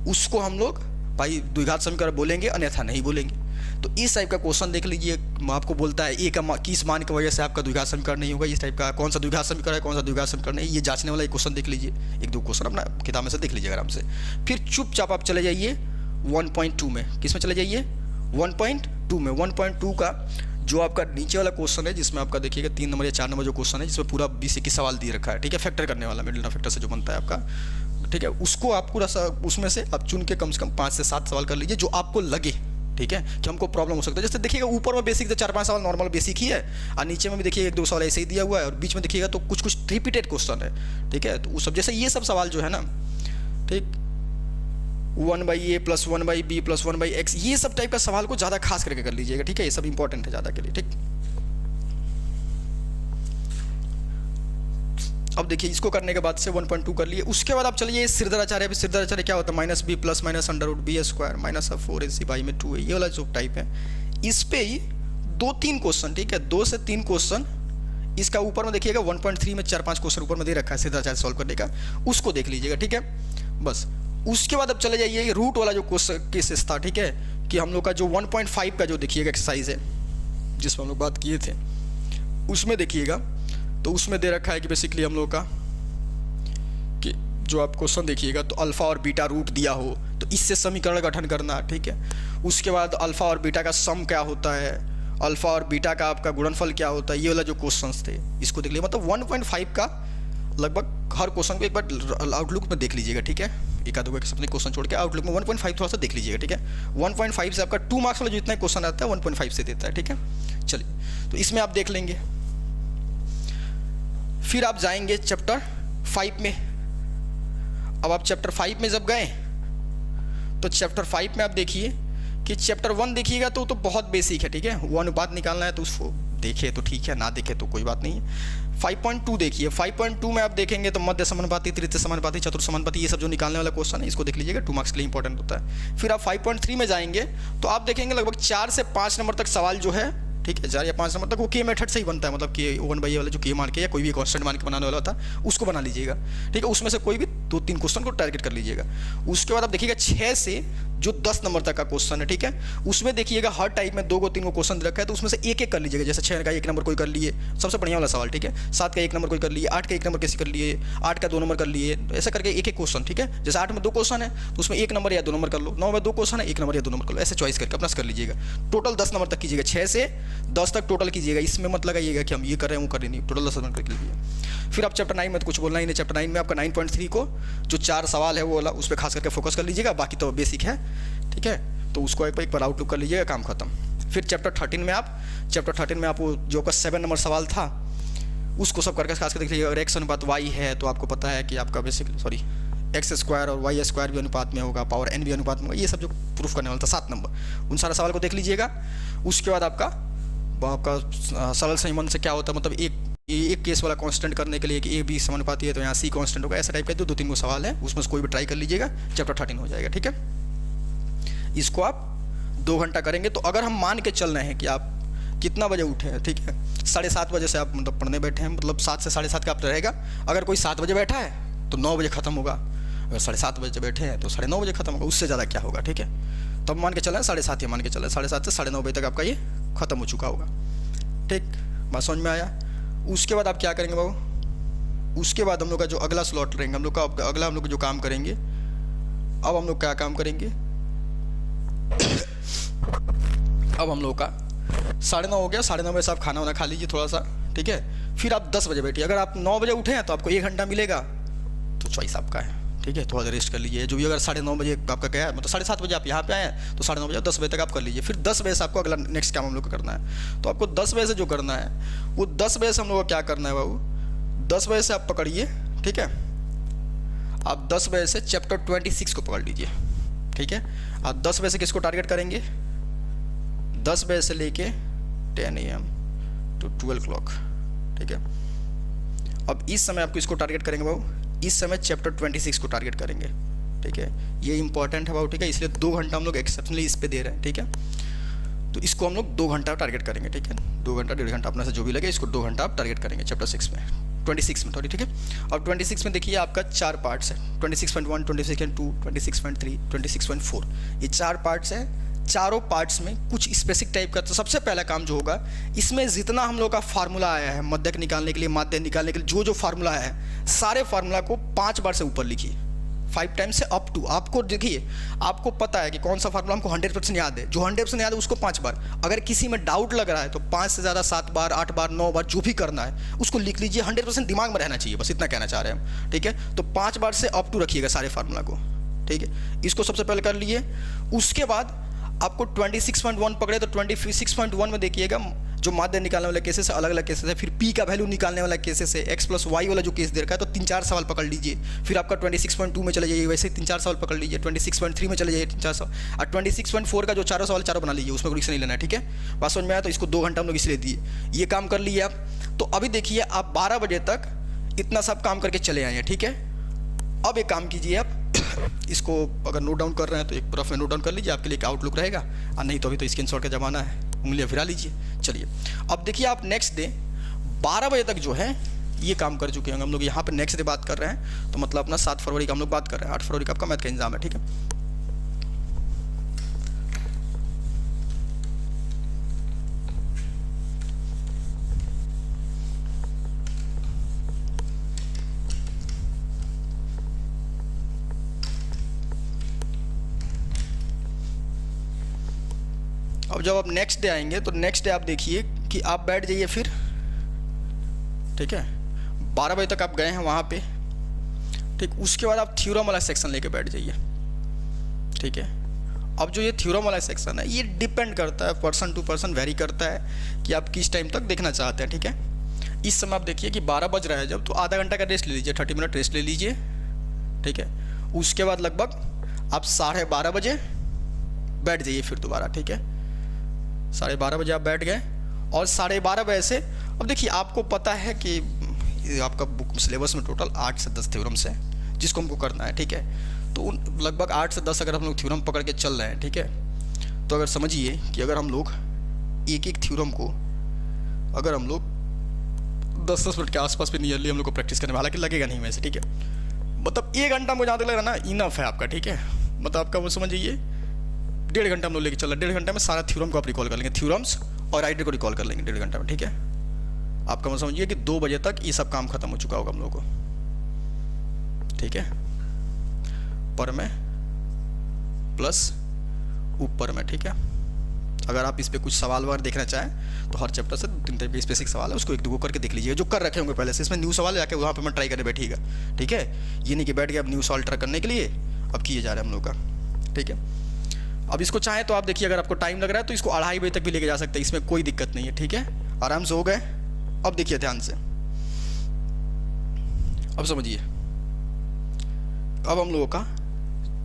उसको हम लोग भाई द्विघात समीकरण बोलेंगे, अन्यथा नहीं बोलेंगे। तो इस टाइप का क्वेश्चन देख लीजिए, आपको बोलता है ए का किस मान की वजह से आपका द्विघात समीकरण नहीं होगा, इस टाइप का कौन सा द्विघात समीकरण है, कौन सा द्विघात समीकरण नहीं, ये जांचने वाला एक क्वेश्चन देख लीजिए, 1-2 क्वेश्चन अपना किताब में से देख लीजिए आराम से। फिर चुपचाप आप चले जाइए 1.2 में, किस में चले जाइए 1.2 में। 1.2 का जो आपका नीचे वाला क्वेश्चन है जिसमें आपका देखिएगा 3 नंबर या 4 नंबर जो क्वेश्चन है जिसमें पूरा 20-21 सवाल दिए रखा है, ठीक है, फैक्टर करने वाला, मिडिल फैक्टर से जो बनता है आपका, ठीक है। उसको आप पूरा सा उसमें से आप चुन के कम से कम 5 से 7 सवाल कर लीजिए जो आपको लगे, ठीक है, कि हमको प्रॉब्लम हो सकता है। जैसे देखिएगा ऊपर में बेसिक तो 4-5 सवाल नॉर्मल बेसिक ही है, और नीचे में भी देखिए 1-2 सवाल ऐसे ही दिया हुआ है, और बीच में देखिएगा तो कुछ कुछ रिपीटेड क्वेश्चन है। ठीक है, तो उस सब जैसे ये सब सवाल जो है ना, ठीक, 1/a + 1/b + 1/x, ये सब टाइप का सवाल को ज़्यादा खास करके कर लीजिएगा। ठीक है, ये सब इंपॉर्टेंट है ज़्यादा के लिए। ठीक, अब देखिए इसको करने के बाद से 1.2 कर लिए। उसके बाद आप चलिए सिरदराचार्य। अभी सिरदराचार्य क्या होता है, -b + -√b² - 4ac/2a, ये वाला जो टाइप है, इस पे ही 2-3 क्वेश्चन, ठीक है, 2 से 3 क्वेश्चन इसका ऊपर में देखिएगा 1.3 में 4-5 क्वेश्चन ऊपर में दे रखा है सिरदराचार्य सॉल्व करने का, उसको देख लीजिएगा। ठीक है, बस उसके बाद अब चले जाइए रूट वाला जो क्वेश्चन केसेस था। ठीक है, कि हम लोग का जो 1.5 का जो देखिएगा एक्सरसाइज है जिसमें हम लोग बात किए थे, उसमें देखिएगा तो उसमें दे रखा है कि बेसिकली हम लोग का कि जो आप क्वेश्चन देखिएगा तो अल्फा और बीटा रूट दिया हो तो इससे समीकरण गठन करना। ठीक है, उसके बाद अल्फा और बीटा का सम क्या होता है, अल्फा और बीटा का आपका गुणनफल क्या होता है, ये वाला जो क्वेश्चंस थे इसको देख लीजिए। मतलब 1.5 का लगभग हर क्वेश्चन को एक बार आउटलुक में देख लीजिएगा। ठीक है, एक आधो अपने क्वेश्चन छोड़ के आउटलुक में 1.5 थोड़ा सा देख लीजिएगा। ठीक है, 1.5 से आपका 2 मार्क्स वाला जो इतना क्वेश्चन आता है 1.5 से देता है। ठीक है, चलिए तो इसमें आप देख लेंगे। फिर आप जाएंगे चैप्टर 5 में। अब आप चैप्टर 5 में जब गए तो चैप्टर 5 में आप देखिए कि चैप्टर 1 देखिएगा तो बहुत बेसिक है। ठीक है, वो अनुपात निकालना है तो उसको देखे तो ठीक है, ना देखे तो कोई बात नहीं है। 5.2 देखिए, 5.2 में आप देखेंगे तो मध्य समानुपाती, तृतीय समानुपाती, चतुर्थ समानुपाती, ये सब जो निकालने वाला क्वेश्चन है इसको देख लीजिएगा, 2 मार्क्स के लिए इंपॉर्टेंट होता है। फिर आप 5.3 में जाएंगे तो आप देखेंगे लगभग 4 से 5 नंबर तक सवाल जो है, ठीक है, 4 या 5 नंबर तक वो के मेथड से ही बनता है। मतलब कि 1/a वाला जो के मान के या कोई भी कांस्टेंट मान के बनाने वाला होता है उसको बना लीजिएगा। ठीक है, उसमें से कोई भी 2-3 क्वेश्चन को टारगेट कर लीजिएगा। उसके बाद आप देखिएगा 6 से जो 10 नंबर तक का क्वेश्चन है, ठीक है, उसमें देखिएगा हर टाइप में 2 को 3 को क्वेश्चन रखा है तो उसमें से एक कर लीजिएगा। जैसे 6 का 1 नंबर कोई कर लिए, सबसे बढ़िया वाला सवाल। ठीक है, 7 का 1 नंबर कोई कर लिए, 8 का 1 नंबर कैसे कर लिए, 8 का 2 नंबर कर लिए, ऐसा करके एक क्वेश्चन। ठीक है, जैसे 8 में 2 क्वेश्चन है तो उसमें 1 नंबर या 2 नंबर कर लो, 9 में 2 क्वेश्चन है 1 नंबर या 2 नंबर कर लो, ऐसे चॉइस करके अपना कर लीजिएगा। टोटल 10 नंबर तक कीजिएगा, 6 से 10 तक टोटल कीजिएगा। इसमें मत लगाइएगा कि हम ये कर रहे हैं वो कर रहे नहीं, टोटल 10 नंबर कर लीजिए। फिर आप चैप्टर 9 में तो कुछ बोलना ही नहीं। चैप्टर 9 में आपका 9.3 को जो 4 सवाल है वो वाला उस पर खास करके फोकस कर लीजिएगा, बाकी तो बेसिक है। ठीक है, तो उसको एक बार आउटलुक कर लीजिएगा, काम खत्म। फिर चैप्टर 13 में आप वो जो का 7 नंबर सवाल था उसको सब करके खास कर देख लीजिएगा। अगर x अनुपात y है तो आपको पता है कि आपका बेसिकली x² और y² भी अनुपात में होगा, पावर n भी अनुपात में होगा, ये सब जो प्रूफ करने वाला था 7 नंबर, उन सारे सवाल को देख लीजिएगा। उसके बाद आपका सरल संबंध से क्या होता है, मतलब एक केस वाला कांस्टेंट करने के लिए कि a b समानुपाती है तो यहाँ c कांस्टेंट होगा, ऐसा टाइप का 2-3 को सवाल है, उसमें से कोई भी ट्राई कर लीजिएगा, चैप्टर 13 हो जाएगा। ठीक है, इसको आप 2 घंटा करेंगे। तो अगर हम मान के चल रहे हैं कि आप कितना बजे उठे हैं, ठीक है, 7:30 बजे से आप मतलब पढ़ने बैठे हैं, मतलब 7 से 7:30 का आप रहेगा। अगर कोई 7 बजे बैठा है तो 9 बजे खत्म होगा, अगर 7:30 बजे बैठे हैं तो 9:30 बजे खत्म होगा, उससे ज़्यादा क्या होगा। ठीक है, तब मान के चलें 7:30 ही मान के चलें, 7:30 से 9:30 बजे तक आपका ये खत्म हो चुका होगा। ठीक, बात समझ में आया। उसके बाद आप क्या करेंगे बाबू, उसके बाद हम लोग का जो अगला स्लॉट रहेंगे, हम लोग का अगला हम लोग जो काम करेंगे, अब हम लोग क्या काम करेंगे, अब हम लोग का 9:30 हो गया, 9:30 बजे से आप खाना वाना खा लीजिए थोड़ा सा। ठीक है, फिर आप 10 बजे बैठिए। अगर आप 9 बजे उठे हैं तो आपको 1 घंटा मिलेगा, तो चॉइस आपका है। ठीक है, थोड़ा रेस्ट कर लीजिए। जो भी अगर 9:30 बजे आपका गया है, मतलब 7:30 बजे आप यहाँ पे आए हैं तो 9:30 बजे 10 बजे तक आप कर लीजिए। फिर 10 बजे से आपको अगला नेक्स्ट काम हम लोग को करना है। तो आपको 10 बजे से जो करना है वो 10 बजे से हम लोग को क्या करना है बाबू, 10 बजे से आप पकड़िए। ठीक है, आप 10 बजे से चैप्टर 26 को पकड़ लीजिए। ठीक है, आप 10 बजे से किसको टारगेट करेंगे, 10 बजे से लेके 10 AM to 12 o'clock। ठीक है, अब इस समय आपको इसको टारगेट करेंगे बाबू, इस समय चैप्टर 26 को टारगेट करेंगे। ठीक है, ये इंपॉर्टेंट है बाबू। ठीक है, इसलिए 2 घंटा हम लोग एक्सेप्शनली इस पे दे रहे हैं। ठीक है, तो इसको हम लोग 2 घंटा टारगेट करेंगे। ठीक है, 2 घंटा 1.5 घंटा अपने से जो भी लगे, इसको 2 घंटा आप टारगेट करेंगे चैप्टर 26 में। ठीक है, और 26 में देखिए आपका 4 पार्ट्स है, 26.1, 26.2, 26.3, 26.4, ये 4 पार्ट्स हैं। चारों पार्ट्स में कुछ स्पेसिफिक टाइप का। तो सबसे पहला काम जो होगा, इसमें जितना हम लोग का फार्मूला आया है मध्यक निकालने के लिए, माध्य निकालने के लिए, जो फार्मूला है, सारे फार्मूला को 5 बार से ऊपर लिखिए, 5 टाइम्स से अप टू। आपको देखिए, आपको पता है कि कौन सा फार्मूला हमको 100% याद है, जो 100% याद है उसको 5 बार। अगर किसी में डाउट लग रहा है तो 5 से ज़्यादा 7 बार, 8 बार, 9 बार, जो भी करना है उसको लिख लीजिए। 100% दिमाग में रहना चाहिए, बस इतना कहना चाह रहे हैं हम। ठीक है, तो 5 बार से अप टू रखिएगा सारे फार्मूला को। ठीक है, इसको सबसे पहले कर लिए। उसके बाद आपको 26.1 पकड़े तो 26.1 में देखिएगा जो माध्य निकालने वाले केसेस है, अलग अलग केसेस है, फिर पी का वैल्यू निकालने वाला केसेस है, एक्स प्लस वाई वाला जो केस दे रखा है, तो 3-4 सवाल पकड़ लीजिए। फिर आपका 26.2 में चले जाइए, वैसे 3-4 सवाल पकड़ लीजिए, 26.3 में चले जाइए 3-4 सवाल, और 26.4 का जो चारों सवाल चारों बना लीजिए, उसमें कोई रिस्क नहीं लेना है, ठीक है। बात समझ में आया? तो इसको 2 घंटा हम लोग इसलिए दिए, ये काम कर लिए आप। तो अभी देखिए आप 12 बजे तक इतना सब काम करके चले आए हैं, ठीक है। अब एक काम कीजिए आप इसको अगर नोट डाउन कर रहे हैं तो एक तरफ में नोट डाउन कर लीजिए, आपके लिए एक आउटलुक रहेगा, और नहीं तो अभी तो स्क्रीनशॉट का ज़माना है, उंगलियां फिरा लीजिए। चलिए अब देखिए आप नेक्स्ट डे 12 बजे तक जो है ये काम कर चुके हैं हम लोग। यहाँ पे नेक्स्ट डे बात कर रहे हैं, तो मतलब अपना 7 फरवरी का हम लोग बात कर रहे हैं। 8 फरवरी का आपका मैथ का एग्जाम है, ठीक है। अब जब आप नेक्स्ट डे आएंगे तो नेक्स्ट डे आप देखिए कि आप बैठ जाइए फिर, ठीक है। 12 बजे तक आप गए हैं वहाँ पे, ठीक। उसके बाद आप थ्योरम वाला सेक्शन लेके बैठ जाइए, ठीक है। अब जो ये थ्योरम वाला सेक्शन है ये डिपेंड करता है, पर्सन टू पर्सन वेरी करता है कि आप किस टाइम तक देखना चाहते हैं, ठीक है। इस समय आप देखिए कि 12 बज रहा है जब, तो आधा घंटा का रेस्ट ले लीजिए, 30 मिनट रेस्ट ले लीजिए, ठीक है। उसके बाद लगभग आप 12:30 बजे बैठ जाइए फिर दोबारा, ठीक है। 12:30 बजे आप बैठ गए, और 12:30 बजे से अब देखिए आपको पता है कि आपका बुक सिलेबस में टोटल 8 से 10 थ्योरम्स हैं जिसको हमको करना है, ठीक है। तो लगभग 8 से 10 अगर हम लोग थ्योरम पकड़ के चल रहे हैं, ठीक है, तो अगर समझिए कि अगर हम लोग एक एक थ्योरम को अगर हम लोग 10-10 मिनट के आसपास पे नियरली हम लोग को प्रैक्टिस करने वाला कि लगेगा नहीं वैसे, ठीक है। मतलब 1 घंटा मुझे जहाँ तक लग रहा है ना इनफ है आपका, ठीक है। मतलब आपका वो समझिए 1.5 घंटा हम लोग लेके चल रहे हैं, 1.5 घंटे में सारा थ्योरम को आप रिकॉल कर लेंगे, थ्योरम्स और आइडिया को रिकॉल कर लेंगे 1.5 घंटे में, ठीक है। आपका मतलब समझिए कि 2 बजे तक ये सब काम खत्म हो चुका होगा हम लोगों को, ठीक है। पर में प्लस ऊपर में, ठीक है। अगर आप इस पर कुछ सवाल वगैरह देखना चाहें तो हर चैप्टर से 2-3 टाइप के स्पेसिफिक सवाल है, उसको 1-2 करके देख लीजिए, जो कर रखे होंगे पहले से। इसमें न्यू सवाल जाके वहाँ पे मैं ट्राई करके बैठिएगा, ठीक है। ये नहीं कि बैठ गए अब न्यू सवाल ट्राई करने के लिए अब किए जा रहे हैं हम लोग का, ठीक है। अब इसको चाहें तो आप देखिए अगर आपको टाइम लग रहा है तो इसको 2:30 बजे तक भी लेके जा सकते हैं, इसमें कोई दिक्कत नहीं है, ठीक है। आराम से हो गए। अब देखिए ध्यान से, अब समझिए, अब हम लोगों का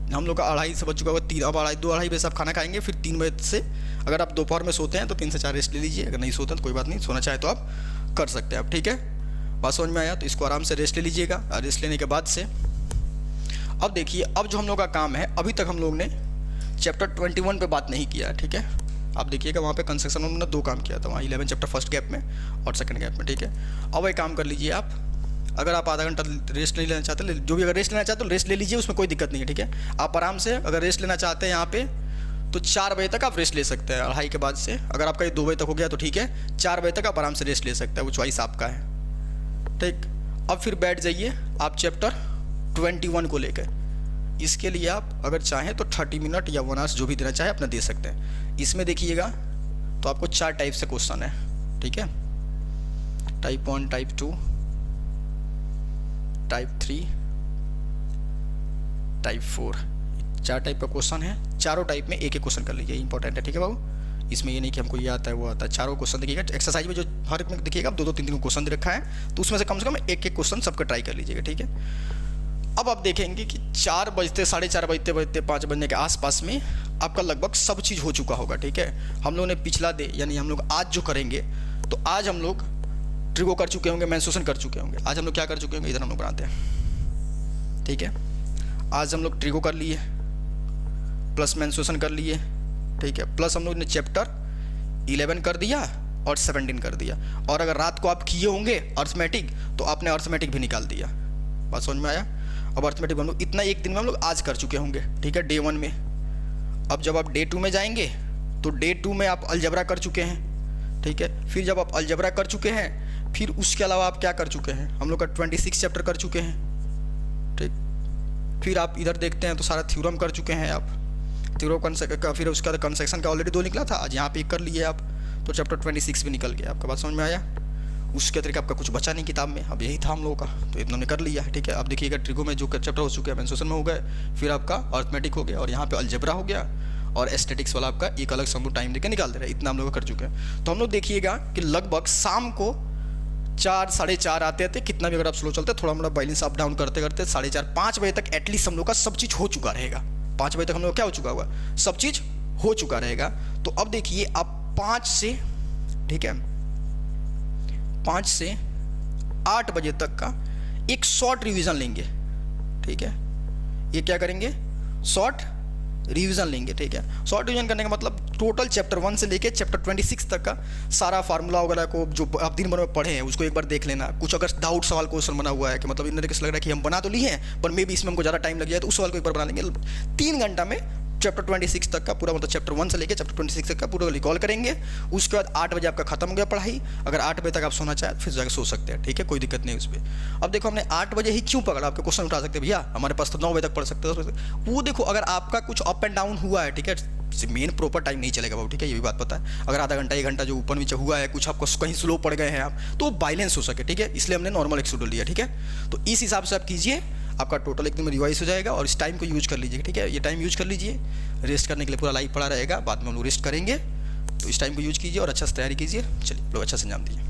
2:30 से बज चुका होगा 3, अब 2-2:30 बजे से आप खाना खाएंगे, फिर 3 बजे से अगर आप दोपहर में सोते हैं तो 3 से 4 रेस्ट ले लीजिए, अगर नहीं सोते हैं तो कोई बात नहीं, सोना चाहे तो आप कर सकते हैं आप, ठीक है। बात समझ में आया? तो इसको आराम से रेस्ट ले लीजिएगा, और रेस्ट लेने के बाद से अब देखिए अब जो हम लोग का काम है, अभी तक हम लोग ने चैप्टर 21 पे बात नहीं किया है, ठीक है। आप देखिएगा वहाँ पे कंस्ट्रक्शन में हमने 2 काम किया था, वहाँ 11 चैप्टर फर्स्ट गैप में और सेकंड गैप में, ठीक है। अब एक काम कर लीजिए आप, अगर आप आधा घंटा रेस्ट नहीं लेना चाहते, जो भी अगर रेस्ट लेना चाहते हो रेस्ट ले लीजिए, उसमें कोई दिक्कत नहीं है, ठीक है। आप आराम से अगर रेस्ट लेना चाहते हैं यहाँ पे तो 4 बजे तक आप रेस्ट ले सकते हैं, 2:30 के बाद से। अगर आपका ये 2 बजे तक हो गया तो ठीक है, 4 बजे तक आप आराम से रेस्ट ले सकते हैं, वो चॉइस आपका है, ठीक। अब फिर बैठ जाइए आप चैप्टर 21 को लेकर। इसके लिए आप अगर चाहें तो 30 मिनट या 1 आवर्स जो भी देना चाहे अपना दे सकते हैं। इसमें देखिएगा तो आपको 4 टाइप से क्वेश्चन है, ठीक है। Type 1, type 2, type 3, type 4, 4 type का क्वेश्चन है। चारों टाइप में एक एक क्वेश्चन कर लीजिए, इंपॉर्टेंट है, ठीक है बाबू। इसमें ये नहीं कि हमको ये आता है वो आता है, चारों क्वेश्चन देखिएगा। एक्सरसाइज में जो हर एक में देखिएगा 2-2, 3-3 क्वेश्चन दे रखा है, तो उसमें से कम एक एक क्वेश्चन सबका ट्राई कर लीजिएगा, ठीक है। अब आप देखेंगे कि 4 बजते 4:30 बजते 5 बजने के आसपास में आपका लगभग सब चीज़ हो चुका होगा, ठीक है। हम लोगों ने पिछला डे यानी हम लोग आज जो करेंगे, तो आज हम लोग ट्रिगो कर चुके होंगे, मेंस्ट्रुएशन कर चुके होंगे। आज हम लोग क्या कर चुके होंगे, इधर हम लोग बनाते हैं, ठीक है। आज हम लोग ट्रिगो कर लिए, प्लस मेंस्ट्रुएशन कर लिए, ठीक है। प्लस हम लोग ने चैप्टर 11 कर दिया और 17 कर दिया। और अगर रात को आप किए होंगे अर्थमेटिक तो आपने अर्थमेटिक भी निकाल दिया। बात समझ में आया? अब अर्थमेटिक हम लोग इतना एक दिन में हम लोग आज कर चुके होंगे, ठीक है, डे 1 में। अब जब आप डे 2 में जाएंगे तो डे 2 में आप अलजबरा कर चुके हैं, ठीक है। फिर जब आप अलजबरा कर चुके हैं, फिर उसके अलावा आप क्या कर चुके हैं, हम लोग का 26 चैप्टर कर चुके हैं, ठीक। फिर आप इधर देखते हैं तो सारा थ्योरम कर चुके हैं आप, थ्योरम का। फिर उसका कंसेक्शन का ऑलरेडी 2 निकला था, आज यहाँ पे कर लिए आप, तो चैप्टर 26 भी निकल गया आपका। बात समझ में आया? उसके तरीके आपका कुछ बचा नहीं किताब में, अब यही था हम लोगों का, तो इतना ने कर लिया है, ठीक है। अब देखिएगा ट्रिगो में जो चैप्टर हो चुके हैं, मेंस्ट्रुएशन में हो गए, फिर आपका अर्थमेटिक हो गया, और यहाँ पे अलजेब्रा हो गया, और एस्थेटिक्स वाला आपका एक अलग से हम लोग टाइम देकर निकाल दे रहे हैं। इतना हम लोग कर चुके हैं। तो हम लोग देखिएगा कि लगभग शाम को 4 साढ़े 4 आते कितना भी अगर आप स्लो चलते थोड़ा मोड़ा बैलेंस अप डाउन करते करते 4:30 5 बजे तक एटलीस्ट हम लोग का सब चीज़ हो चुका रहेगा। 5 बजे तक हम लोग क्या हो चुका होगा, सब चीज़ हो चुका रहेगा। तो अब देखिए आप 5 से, ठीक है, 5 से 8 बजे तक का एक शॉर्ट रिवीजन लेंगे, ठीक है। ये क्या करेंगे, शॉर्ट रिवीजन लेंगे, ठीक है। शॉर्ट रिवीजन करने का मतलब टोटल चैप्टर 1 से लेके चैप्टर 26 तक का सारा फार्मूला वगैरह को जो आप दिन भर में पढ़े हैं उसको एक बार देख लेना। कुछ अगर डाउट सवाल क्वेश्चन बना हुआ है कि मतलब इन तरीके से लग रहा है कि हम बना तो लिए हैं पर मे भी इसमें हमको ज़्यादा टाइम लग जाए, तो उस सवाल को एक बार बना लेंगे। 3 घंटा में चैप्टर 26 तक का पूरा, मतलब चैप्टर 1 से लेके चैप्टर 26 तक का पूरा रिकॉल करेंगे। उसके बाद 8 बजे आपका खत्म हो गया पढ़ाई। अगर 8 बजे तक आप सोना चाहें फिर जाकर सो सकते हैं, ठीक है, कोई दिक्कत नहीं उस पर। अब देखो हमने 8 बजे ही क्यों पकड़ा, आपके क्वेश्चन उठा सकते हैं भैया हमारे पास तो 9 बजे तक पढ़ सकते हो। वो देखो अगर आपका कुछ अप एंड डाउन हुआ है, ठीक है, मेन प्रॉपर टाइम नहीं चलेगा वो, ठीक है, ये भी बात पता है। अगर आधा घंटा 1 घंटा जो ऊपर नीचे हुआ है, कुछ आपको कहीं स्लो पड़ गए हैं आप, तो बैलेंस हो सके, ठीक है, इसलिए हमने नॉर्मल एक शेड्यूल लिया, ठीक है। तो इस हिसाब से आप कीजिए, आपका टोटल एकदम रिवाइज हो जाएगा। और इस टाइम को यूज कर लीजिए, ठीक है, ये टाइम यूज कर लीजिए। रेस्ट करने के लिए पूरा लाइव पड़ा रहेगा, बाद में हम लोग रेस्ट करेंगे। तो इस टाइम को यूज कीजिए और अच्छा से तैयारी कीजिए। चलिए लोग अच्छा से अंजाम दीजिए।